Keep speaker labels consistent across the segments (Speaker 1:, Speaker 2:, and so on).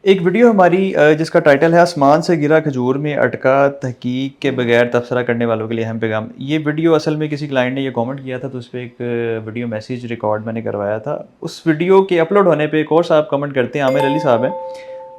Speaker 1: एक वीडियो हमारी जिसका टाइटल है आसमान से गिरा खजूर में अटका तहकीक के बगैर तबसरा करने वालों के लिए अहम पैगाम। ये वीडियो असल में किसी क्लाइंट ने ये कमेंट किया था, तो उस पे एक वीडियो मैसेज रिकॉर्ड मैंने करवाया था। उस वीडियो के अपलोड होने पे एक और साहब कमेंट करते हैं, आमिर अली साहब हैं,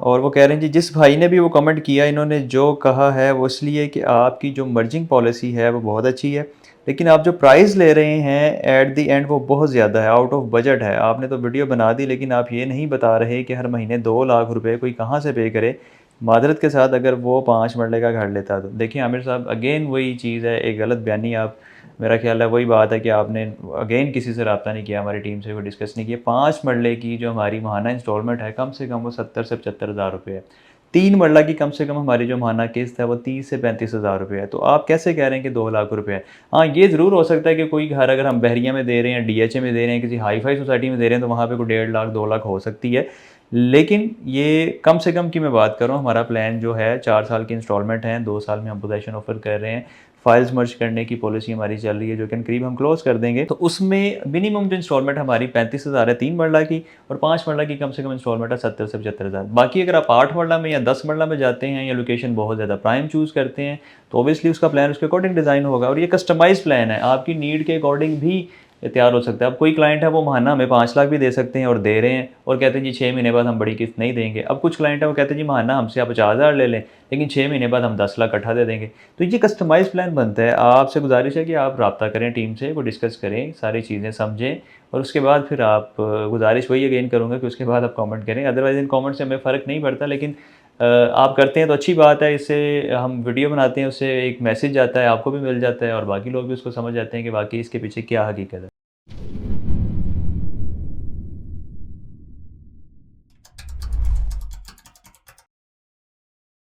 Speaker 1: और वो कह रहे हैं जी जिस भाई ने भी वो कमेंट किया, इन्होंने जो कहा है वो इसलिए कि आपकी जो मर्जिंग पॉलिसी है वो बहुत अच्छी है, लेकिन आप जो प्राइस ले रहे हैं एट द एंड वो बहुत ज़्यादा है, आउट ऑफ बजट है। आपने तो वीडियो बना दी, लेकिन आप ये नहीं बता रहे कि हर महीने 2 लाख रुपए कोई कहाँ से पे करे। मादरत के साथ अगर वो 5 मरले का घर लेता तो देखिए आमिर साहब, अगेन वही चीज़ है, एक गलत बयानी आप, मेरा ख्याल है वही बात है कि आपने अगेन किसी से रब्ता नहीं किया, हमारी टीम से कोई डिस्कस नहीं किया। 5 मरले की जो हमारी माहाना इंस्टॉलमेंट है, कम से कम वो 70 से 75 हज़ार रुपये है। 3 मरला की कम से कम हमारी जो माहाना किस्त है वो 30 से 35 हज़ार रुपये है। तो आप कैसे कह रहे हैं कि 2 लाख रुपये है? हाँ, ये ज़रूर हो सकता है कि कोई घर अगर हम बहरिया में दे रहे हैं, डीएचए में दे रहे हैं, किसी हाई फाई सोसाइटी में दे रहे हैं, तो वहाँ पे कोई 1.5 लाख 2 लाख हो सकती है। लेकिन ये कम से कम की मैं बात कर रहा हूँ, हमारा प्लान जो है 4 साल की इंस्टॉलमेंट है, 2 साल में हम पोजेसन ऑफर कर रहे हैं, फाइल्स मर्ज करने की पॉलिसी हमारी चल रही है जो कि करीब हम क्लोज कर देंगे। तो उसमें मिनिमम जो इंस्टॉलमेंट हमारी 35 हज़ार है 3 मरला की, और 5 मरला की कम से कम इंस्टॉलमेंट है 70 से 75 हज़ार। बाकी अगर आप 8 मरला में या 10 मरला में जाते हैं या लोकेशन बहुत ज़्यादा प्राइम चूज़ करते हैं, तो ऑब्वियसली उसका प्लान उसके अकॉर्डिंग डिज़ाइन होगा, और ये कस्टमाइज प्लान है, आपकी नीड के अकॉर्डिंग भी तैयार हो सकता है। अब कोई क्लाइंट है वो माहाना हमें 5 लाख भी दे सकते हैं और दे रहे हैं, और कहते हैं जी 6 महीने बाद हम बड़ी किस्त नहीं देंगे। अब कुछ क्लाइंट है वो कहते हैं जी माहाना हमसे आप 50 हज़ार ले लें, लेकिन 6 महीने बाद हम 10 लाख इकट्ठा दे देंगे। तो ये कस्टमाइज प्लान बनता है। आपसे गुजारिश है कि आप रब्ता करें टीम से, वो डिस्कस करें, सारी चीज़ें समझें, और उसके बाद फिर आप गुजारिश वही अगेन करूँगा कि उसके बाद आप कमेंट करें। अदरवाइज़ इन कमेंट से हमें फ़र्क नहीं पड़ता, लेकिन आप करते हैं तो अच्छी बात है। इससे हम वीडियो बनाते हैं, उससे एक मैसेज जाता है, आपको भी मिल जाता है, और बाकी लोग भी उसको समझ जाते हैं कि वाक़ई इसके पीछे क्या हकीकत है।